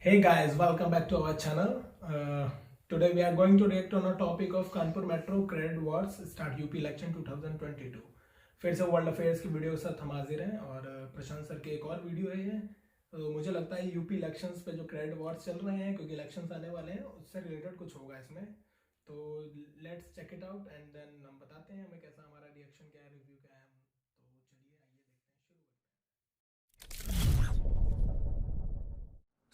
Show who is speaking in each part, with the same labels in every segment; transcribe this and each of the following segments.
Speaker 1: Hey guys, welcome back to our channel. Today we are going to react on a topic of Kanpur metro credit Wars start UP election 2022। फिर से world affairs की video के साथ हम हाजिर हैं और प्रशांत सर की एक और वीडियो है ये। तो मुझे लगता है यूपी इलेक्शंस पे जो क्रेडिट वॉर्स चल रहे हैं, क्योंकि इलेक्शंस आने वाले हैं, उससे रिलेटेड कुछ होगा इसमें। तो let's check it out and then हम बताते हैं हमें कैसा हमारा रिएक्शन क्या है, रिव्यू क्या है। तो चलिए आइए देखते हैं,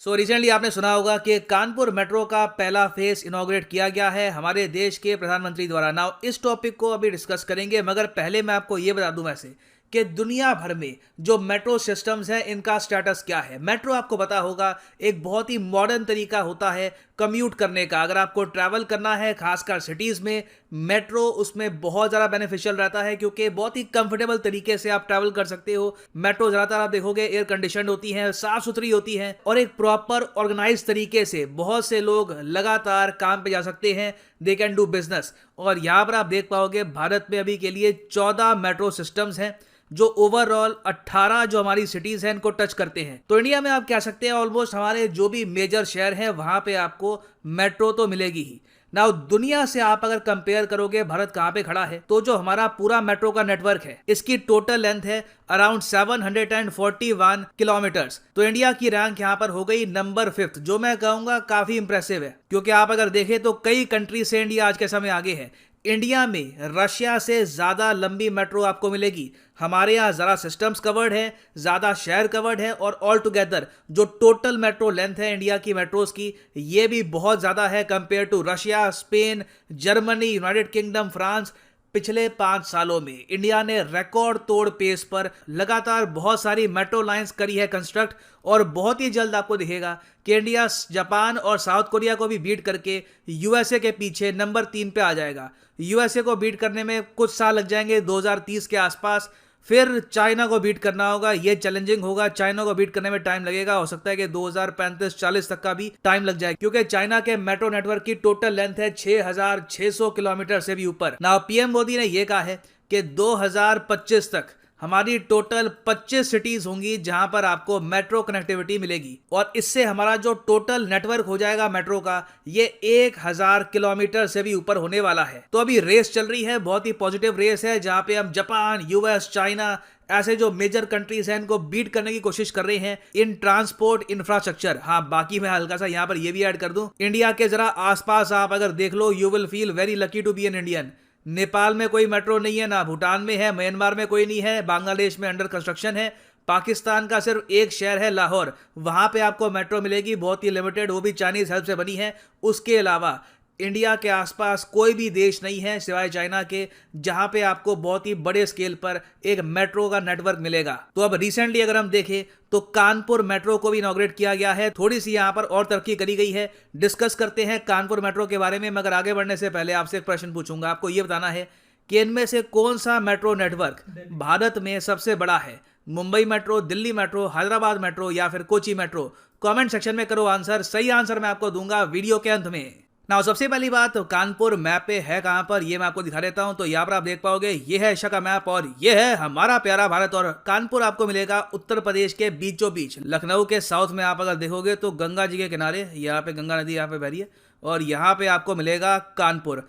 Speaker 1: शुरू।
Speaker 2: रिसेंटली आपने सुना होगा कि कानपुर मेट्रो का पहला फेज इनॉग्रेट किया गया है हमारे देश के प्रधानमंत्री द्वारा। नाउ इस टॉपिक को अभी डिस्कस करेंगे, मगर पहले मैं आपको ये बता दूं वैसे कि दुनिया भर में जो मेट्रो सिस्टम्स हैं इनका स्टेटस क्या है। मेट्रो आपको पता होगा एक बहुत ही मॉडर्न तरीका होता है कम्यूट करने का। अगर आपको ट्रैवल करना है खासकर सिटीज़ में, मेट्रो उसमें बहुत ज़्यादा बेनिफिशियल रहता है क्योंकि बहुत ही कंफर्टेबल तरीके से आप ट्रैवल कर सकते हो। मेट्रो ज़्यादातर आप देखोगे एयर कंडीशनड होती हैं, साफ़ सुथरी होती हैं और एक प्रॉपर ऑर्गेनाइज तरीके से बहुत से लोग लगातार काम पे जा सकते हैं। They can do business. और यहाँ पर आप देख पाओगे भारत में अभी के लिए 14 मेट्रो सिस्टम्स हैं जो ओवरऑल 18 जो हमारी सिटीज हैं इनको टच करते हैं। तो इंडिया में आप कह सकते हैं ऑलमोस्ट हमारे जो भी मेजर शहर हैं वहां पे आपको मेट्रो तो मिलेगी ही। नाउ दुनिया से आप अगर कंपेयर करोगे भारत कहां पे खड़ा है, तो जो हमारा पूरा मेट्रो का नेटवर्क है इसकी टोटल लेंथ है अराउंड 741 किलोमीटर्स। तो इंडिया की रैंक यहां पर हो गई नंबर 5, जो मैं कहूंगा काफी इंप्रेसिव है। क्योंकि आप अगर देखें तो कई कंट्री से इंडिया आज के समय आगे है। इंडिया में रशिया से ज्यादा लंबी मेट्रो आपको मिलेगी। हमारे यहाँ ज़रा सिस्टम्स कवर्ड है, ज़्यादा शहर कवर्ड है और ऑल टुगेदर जो टोटल मेट्रो लेंथ है इंडिया की मेट्रोज की, ये भी बहुत ज़्यादा है compare to Russia, Spain, Germany, United Kingdom, France. पिछले 5 सालों में इंडिया ने रिकॉर्ड तोड़ पेस पर लगातार बहुत सारी मेट्रो लाइंस करी है कंस्ट्रक्ट, और बहुत ही जल्द आपको दिखेगा कि इंडिया जापान और साउथ कोरिया को भी बीट करके यूएसए के पीछे नंबर 3 पे आ जाएगा। यूएसए को बीट करने में कुछ साल लग जाएंगे 2030 के आसपास। फिर चाइना को बीट करना होगा, ये चैलेंजिंग होगा। चाइना को बीट करने में टाइम लगेगा, हो सकता है कि 2035-40 तक का भी टाइम लग जाए, क्योंकि चाइना के मेट्रो नेटवर्क की टोटल लेंथ है 6600 किलोमीटर से भी ऊपर। नाउ पीएम मोदी ने यह कहा है कि 2025 तक हमारी टोटल 25 सिटीज होंगी जहां पर आपको मेट्रो कनेक्टिविटी मिलेगी, और इससे हमारा जो टोटल नेटवर्क हो जाएगा मेट्रो का, ये 1000 किलोमीटर से भी ऊपर होने वाला है। तो अभी रेस चल रही है, बहुत ही पॉजिटिव रेस है, जहां पे हम जापान, यूएस, चाइना ऐसे जो मेजर कंट्रीज हैं इनको बीट करने की कोशिश कर रहे हैं इन ट्रांसपोर्ट इंफ्रास्ट्रक्चर। हाँ, बाकी मैं हल्का सा यहाँ पर ये भी ऐड कर दूं, इंडिया के जरा आसपास आप अगर देख लो, you will feel very lucky to be an Indian. Nepal में कोई मेट्रो नहीं है, ना भूटान में है, म्यांमार में कोई नहीं है, बांग्लादेश में अंडर कंस्ट्रक्शन है, पाकिस्तान का सिर्फ एक शहर है लाहौर, वहां पे आपको मेट्रो मिलेगी, बहुत ही लिमिटेड, वो भी चाइनीज हेल्प से बनी है। उसके अलावा इंडिया के आसपास कोई भी देश नहीं है सिवाय चाइना के जहां पे आपको बहुत ही बड़े स्केल पर एक मेट्रो का नेटवर्क मिलेगा। तो अब रिसेंटली अगर हम देखें तो कानपुर मेट्रो को भी इनॉग्रेट किया गया है, थोड़ी सी यहां पर और तरक्की करी गई है। डिस्कस करते हैं कानपुर मेट्रो के बारे में, मगर आगे बढ़ने से पहले आपसे एक प्रश्न पूछूंगा। आपको यह बताना है कि इनमें से कौन सा मेट्रो नेटवर्क भारत में सबसे बड़ा है। Mumbai metro, Delhi metro, Hyderabad metro या फिर कोची मेट्रो? कमेंट सेक्शन में करो आंसर। सही आंसर मैं आपको दूंगा वीडियो के अंत में। नाउ सबसे पहली बात, तो कानपुर मैप पे है कहां पर, ये मैं आपको दिखा देता हूं। तो यहाँ पर आप देख पाओगे ये है एशिया का मैप और ये है हमारा प्यारा भारत। और कानपुर आपको मिलेगा उत्तर प्रदेश के बीचों बीच, लखनऊ के साउथ में। आप अगर देखोगे तो गंगा जी के किनारे, यहाँ पे गंगा नदी यहाँ पे बह रही है, और यहाँ पे आपको मिलेगा कानपुर।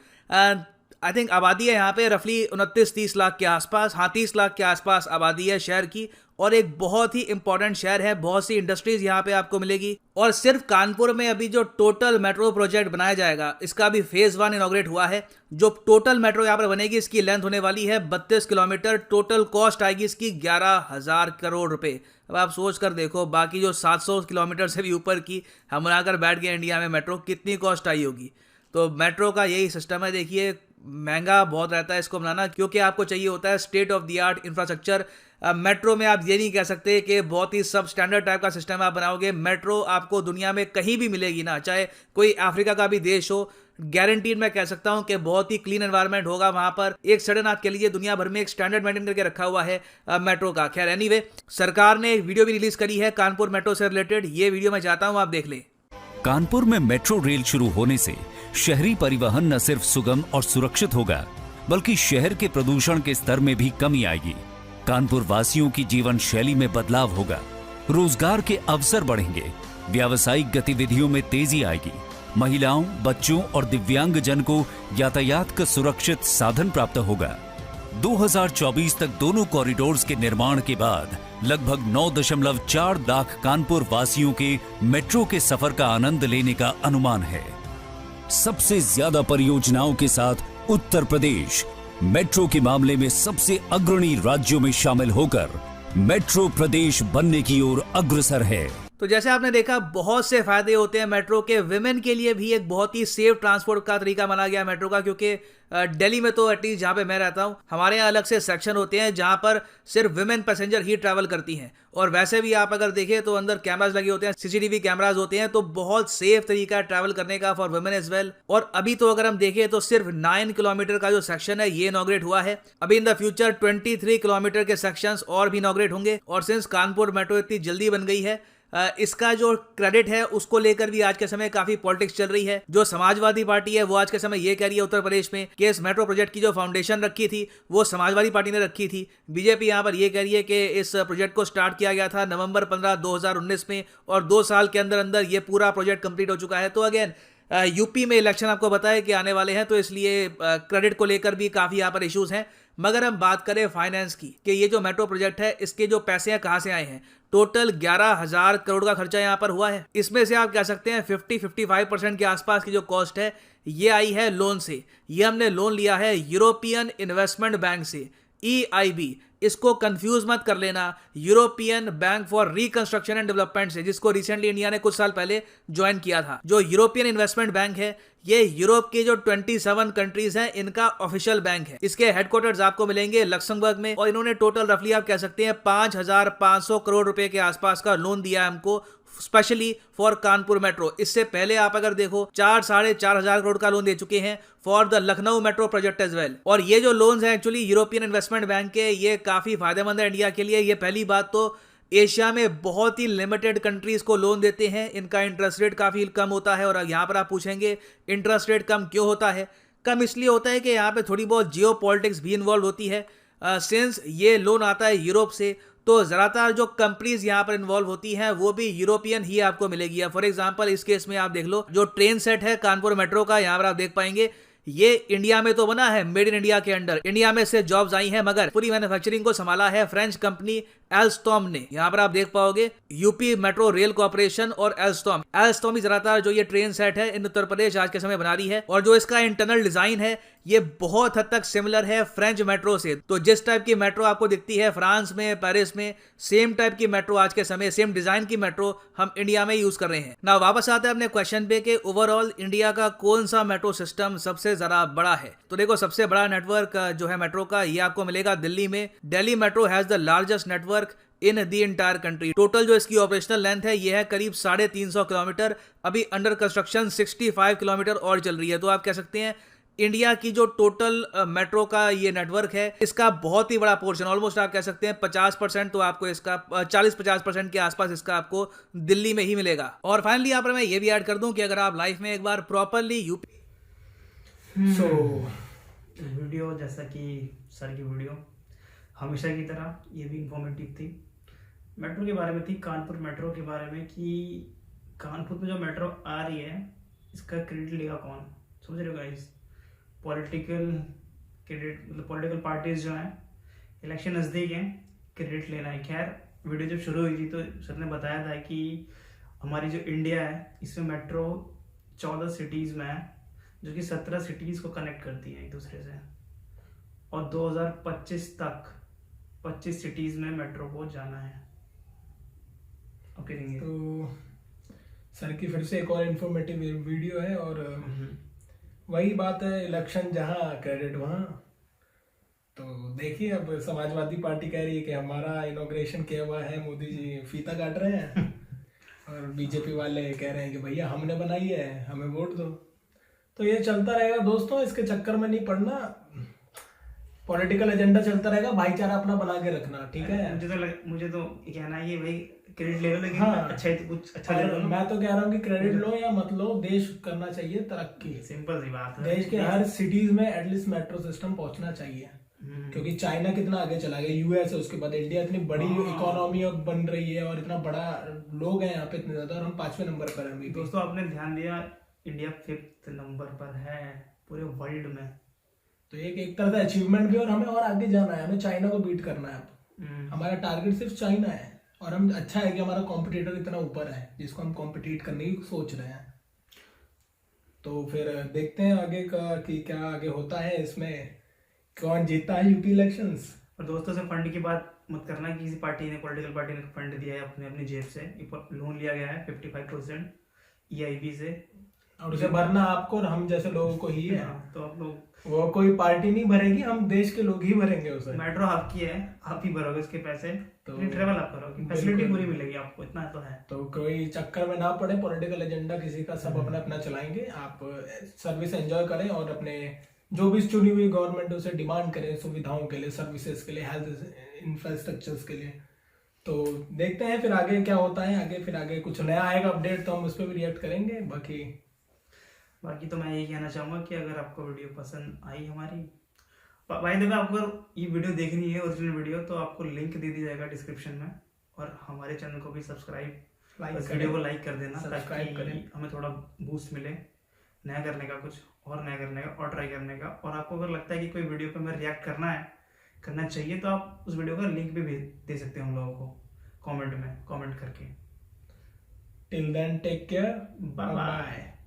Speaker 2: आई थिंक आबादी है यहाँ पे रफली 29-30 लाख के आसपास। हाँ, 30 लाख के आसपास आबादी है शहर की, और एक बहुत ही इंपॉर्टेंट शहर है। बहुत सी इंडस्ट्रीज यहाँ पे आपको मिलेगी। और सिर्फ कानपुर में अभी जो टोटल मेट्रो प्रोजेक्ट बनाया जाएगा, इसका भी फेज 1 इनॉग्रेट हुआ है। जो टोटल मेट्रो यहाँ पर बनेगी, इसकी लेंथ होने वाली है 32 किलोमीटर। टोटल कॉस्ट आएगी इसकी 11,000 करोड़ रुपए। अब आप सोच कर देखो, बाकी जो 700 किलोमीटर से भी ऊपर की हम बनाकर बैठ गए इंडिया में मेट्रो, कितनी कॉस्ट आई होगी। तो मेट्रो का यही सिस्टम है। देखिए, महंगा बहुत रहता है इसको बनाना, क्योंकि आपको चाहिए होता है state of the art infrastructure. Metro में आप ये नहीं कह सकते कि बहुत ही सब स्टैंडर्ड टाइप का सिस्टम आप बनाओगे। मेट्रो आपको दुनिया में कहीं भी मिलेगी ना, चाहे कोई अफ्रीका का भी देश हो, गारंटीड मैं कह सकता हूं कि बहुत ही क्लीन एनवायरनमेंट होगा वहां पर। एक सडन आपके लिए दुनिया भर में एक स्टैंडर्ड मेंटेन करके रखा हुआ है मेट्रो का। खैर एनीवे, सरकार ने एक वीडियो भी रिलीज करी है कानपुर मेट्रो से रिलेटेड। ये वीडियो मैं चाहता हूं आप देख लें।
Speaker 3: कानपुर में मेट्रो रेल शुरू होने से शहरी परिवहन न सिर्फ सुगम और सुरक्षित होगा, बल्कि शहर के प्रदूषण के स्तर में भी कमी आएगी। कानपुर वासियों की जीवन शैली में बदलाव होगा, रोजगार के अवसर बढ़ेंगे व्यावसायिक गतिविधियों में तेजी आएगी। महिलाओं, बच्चों और दिव्यांगजन को यातायात का सुरक्षित साधन प्राप्त होगा। 2024 तक दोनों कॉरिडोर्स के निर्माण के बाद लगभग 9.4 लाख कानपुर वासियों के मेट्रो के सफर का आनंद लेने का अनुमान है। सबसे ज्यादा परियोजनाओं के साथ उत्तर प्रदेश मेट्रो के मामले में सबसे अग्रणी राज्यों में शामिल होकर मेट्रो प्रदेश बनने की ओर अग्रसर है।
Speaker 2: तो जैसे आपने देखा, बहुत से फायदे होते हैं मेट्रो के। विमेन के लिए भी एक बहुत ही सेफ ट्रांसपोर्ट का तरीका माना गया मेट्रो का, क्योंकि दिल्ली में तो एटलीस्ट जहाँ पे मैं रहता हूँ, हमारे यहाँ अलग से सेक्शन होते हैं जहाँ पर सिर्फ विमेन पैसेंजर ही ट्रैवल करती हैं। और वैसे भी आप अगर देखें तो अंदर कैमराज लगे होते हैं, सीसीटीवी कैमराज होते हैं, तो बहुत सेफ तरीका है ट्रैवल करने का फॉर वुमेन एज वेल। और अभी तो अगर हम देखें तो सिर्फ 9 किलोमीटर का जो सेक्शन है ये इनॉग्रेट हुआ है। अभी इन द फ्यूचर 23 किलोमीटर के सेक्शंस और भी इनॉग्रेट होंगे। और सिंस कानपुर मेट्रो इतनी जल्दी बन गई है, इसका जो क्रेडिट है उसको लेकर भी आज के समय काफी पॉलिटिक्स चल रही है। जो समाजवादी पार्टी है वो आज के समय ये कह रही है उत्तर प्रदेश में कि इस मेट्रो प्रोजेक्ट की जो फाउंडेशन रखी थी वो समाजवादी पार्टी ने रखी थी। बीजेपी यहाँ पर ये कह रही है कि इस प्रोजेक्ट को स्टार्ट किया गया था नवंबर 15, 2019 में, और 2 साल के अंदर अंदर ये पूरा प्रोजेक्ट कंप्लीट हो चुका है। तो अगेन यूपी में इलेक्शन आपको बताया कि आने वाले हैं, तो इसलिए क्रेडिट को लेकर भी काफी यहाँ पर इश्यूज हैं। मगर हम बात करें फाइनेंस की कि ये जो मेट्रो प्रोजेक्ट है इसके जो पैसे हैं कहाँ से आए हैं, टोटल 11,000 करोड़ का खर्चा यहाँ पर हुआ है। इसमें से आप कह सकते हैं 50-55% के आसपास की जो कॉस्ट है ये आई है लोन से। ये हमने लोन लिया है यूरोपियन इन्वेस्टमेंट बैंक से, EIB। इसको कंफ्यूज मत कर लेना European bank for reconstruction and development से, जिसको रिसेंटली इंडिया ने कुछ साल पहले ज्वाइन किया था। जो यूरोपियन इन्वेस्टमेंट बैंक है ये यूरोप के जो 27 कंट्रीज हैं इनका ऑफिशियल बैंक है। इसके हेडक्वार्टर्स आपको मिलेंगे लक्समबर्ग में, और इन्होंने टोटल रफली आप कह सकते हैं 5,500 करोड़ रुपए के आसपास का लोन दिया है हमको, स्पेशली फॉर कानपुर मेट्रो। इससे पहले आप अगर देखो 4,500 करोड़ का लोन दे चुके हैं for the Lucknow metro project as well. और ये जो लोन्स हैं एक्चुअली यूरोपियन इन्वेस्टमेंट बैंक के, ये काफी फायदेमंद है इंडिया के लिए। ये पहली बात तो एशिया में बहुत ही लिमिटेड कंट्रीज को लोन देते हैं, इनका इंटरेस्ट रेट काफी कम होता है। और यहाँ पर आप पूछेंगे इंटरेस्ट रेट कम क्यों होता है? कम इसलिए होता है कि यहाँ पे थोड़ी बहुत जियो पॉलिटिक्स भी इन्वॉल्व होती है। सिंस ये लोन आता है यूरोप से, तो ज़्यादातर जो कंपनीज यहाँ पर इन्वॉल्व होती हैं वो भी यूरोपियन ही आपको मिलेगी। फॉर एग्जांपल इस केस में आप देख लो, जो ट्रेन सेट है कानपुर मेट्रो का, यहाँ पर आप देख पाएंगे ये इंडिया में तो बना है, मेड इन इंडिया के अंडर, इंडिया में से जॉब्स आई हैं, मगर पूरी मैन्युफैक्चरिंग को संभाला है फ्रेंच कंपनी एल्स्टॉम ने। यहाँ पर आप देख पाओगे यूपी मेट्रो रेल कॉर्पोरेशन और एल्स्टॉम ही ज्यादातर जो ये ट्रेन सेट है इन उत्तर प्रदेश आज के समय बना रही है। और जो इसका इंटरनल डिजाइन है ये बहुत हद तक सिमिलर है फ्रेंच मेट्रो से। तो जिस टाइप की मेट्रो आपको दिखती है फ्रांस में, पेरिस में, सेम टाइप की मेट्रो आज के समय, सेम डिजाइन की मेट्रो हम इंडिया में यूज कर रहे हैं ना। वापस आते हैं अपने क्वेश्चन पे कि ओवरऑल इंडिया का कौन सा मेट्रो सिस्टम सबसे ज्यादा बड़ा है। तो देखो, सबसे बड़ा नेटवर्क जो है मेट्रो का ये आपको मिलेगा दिल्ली में। Delhi metro has the largest network in the entire country. Total जो इसकी ऑपरेशनल लेंथ है ये है करीब 350 किलोमीटर। अभी अंडर कंस्ट्रक्शन 65 किलोमीटर और चल रही है। तो आप कह सकते हैं इंडिया की जो टोटल मेट्रो का ये नेटवर्क है इसका बहुत ही बड़ा पोर्शन, ऑलमोस्ट आप कह सकते हैं 50% तो आपको इसका 40-50% के आसपास इसका आपको दिल्ली में ही मिलेगा। और फाइनली यहाँ पर मैं ये भी ऐड कर दूं कि अगर आप लाइफ में एक बार प्रॉपरली यूपी
Speaker 4: वीडियो, जैसा कि सर की वीडियो हमेशा की तरह ये भी इंफॉर्मेटिव थी, मेट्रो के बारे में थी, कानपुर मेट्रो के बारे में कि कानपुर में जो मेट्रो आ रही है इसका क्रेडिट लेगा कौन, समझ रहे हो गाइस? पॉलिटिकल क्रेडिट, मतलब पॉलिटिकल पार्टीज जो हैं, इलेक्शन नज़दीक हैं, क्रेडिट लेना है। खैर वीडियो जब शुरू हुई थी तो सर ने बताया था कि हमारी जो इंडिया है इसमें मेट्रो 14 सिटीज़ में है, जो कि 17 सिटीज़ को कनेक्ट करती हैं एक दूसरे से, और 2025 तक 25 सिटीज़ में मेट्रो को जाना है। ओके,
Speaker 1: तो सर की फिर से एक और इन्फॉर्मेटिव वीडियो है। और वही बात है, इलेक्शन जहाँ क्रेडिट वहाँ। तो देखिए, अब समाजवादी पार्टी कह रही है कि हमारा इनॉग्रेशन किया हुआ है, मोदी जी फीता काट रहे हैं और बीजेपी वाले कह रहे हैं कि भैया हमने बनाई है, हमें वोट दो। तो ये चलता रहेगा दोस्तों, इसके चक्कर में नहीं पड़ना। पॉलिटिकल एजेंडा चलता रहेगा, भाईचारा अपना बना के रखना, ठीक है?
Speaker 4: मुझे तो कहना है भाई क्रेडिट ले लो, लेकिन
Speaker 1: हाँ,
Speaker 4: अच्छा कुछ अच्छा ले लो।
Speaker 1: मैं तो कह रहा हूँ कि क्रेडिट लो या मत लो, देश करना चाहिए तरक्की।
Speaker 4: सिंपल सी बात है,
Speaker 1: देश के हर सिटीज में एटलीस्ट मेट्रो सिस्टम पहुंचना चाहिए। क्योंकि चाइना कितना आगे चला गया, यूएस है, उसके बाद इंडिया, इतनी बड़ी इकोनॉमी बन रही है और इतना बड़ा लोग हैं यहाँ पे इतने ज्यादा, और हम 5वें नंबर पर हैं।
Speaker 4: दोस्तों आपने ध्यान दिया, इंडिया 5th नंबर पर है पूरे वर्ल्ड में।
Speaker 1: तो एक तरह से अचीवमेंट भी, और हमें और आगे जाना है, हमें चाइना को बीट करना है अब। हमारा टारगेट सिर्फ चाइना है, और हम अच्छा है कि हमारा कॉम्पिटिटर इतना ऊपर है जिसको हम कॉम्पिटिट करने की सोच रहे हैं। तो फिर देखते हैं आगे का कि क्या आगे होता है, इसमें कौन जीता है यूपी इलेक्शंस।
Speaker 4: और दोस्तों से फंड की बात मत करना कि किसी पार्टी ने, पॉलिटिकल पार्टी ने फंड दिया है अपने अपनी जेब से। लोन लिया गया है 55% EIB से,
Speaker 1: और उसे भरना आपको और हम जैसे लोगों को ही है।
Speaker 4: तो आप लोग,
Speaker 1: वो कोई पार्टी नहीं भरेगी, हम देश के लोग ही भरेंगे उसे।
Speaker 4: मेट्रो आपकी है, आप ही भरोगे उसके पैसे,
Speaker 1: तो
Speaker 4: ट्रेवल आप करोगे, फैसिलिटी पूरी मिलेगी आपको, इतना तो है।
Speaker 1: तो कोई चक्कर में ना पड़े पॉलिटिकल एजेंडा किसी का, सब अपना अपना चलाएंगे। आप सर्विस एंजॉय करें और अपने जो भी चुनी हुई गवर्नमेंट उसे डिमांड करें सुविधाओं के लिए, सर्विसेज के लिए, हेल्थ इंफ्रास्ट्रक्चर्स के लिए। तो देखते हैं फिर आगे क्या होता है। आगे फिर आगे कुछ नया आएगा अपडेट तो हम उस पर भी रिएक्ट करेंगे। बाकी
Speaker 4: तो मैं यही कहना चाहूँगा कि अगर आपको वीडियो पसंद आई हमारी, भाई देखो, आपको अगर ये वीडियो देखनी है ओरिजिनल वीडियो, तो आपको लिंक दे दी जाएगा डिस्क्रिप्शन में, और हमारे चैनल को भी सब्सक्राइब, वीडियो को लाइक कर देना,
Speaker 1: सब्सक्राइब करें,
Speaker 4: हमें थोड़ा बूस्ट मिले नया करने का, कुछ और नया करने का और ट्राई करने का। और आपको अगर लगता है कि कोई वीडियो पे हमें रिएक्ट करना चाहिए, तो आप उस वीडियो का लिंक भी दे सकते हैं हम लोगों को कमेंट में, कमेंट करके।
Speaker 1: Till then take care, bye bye.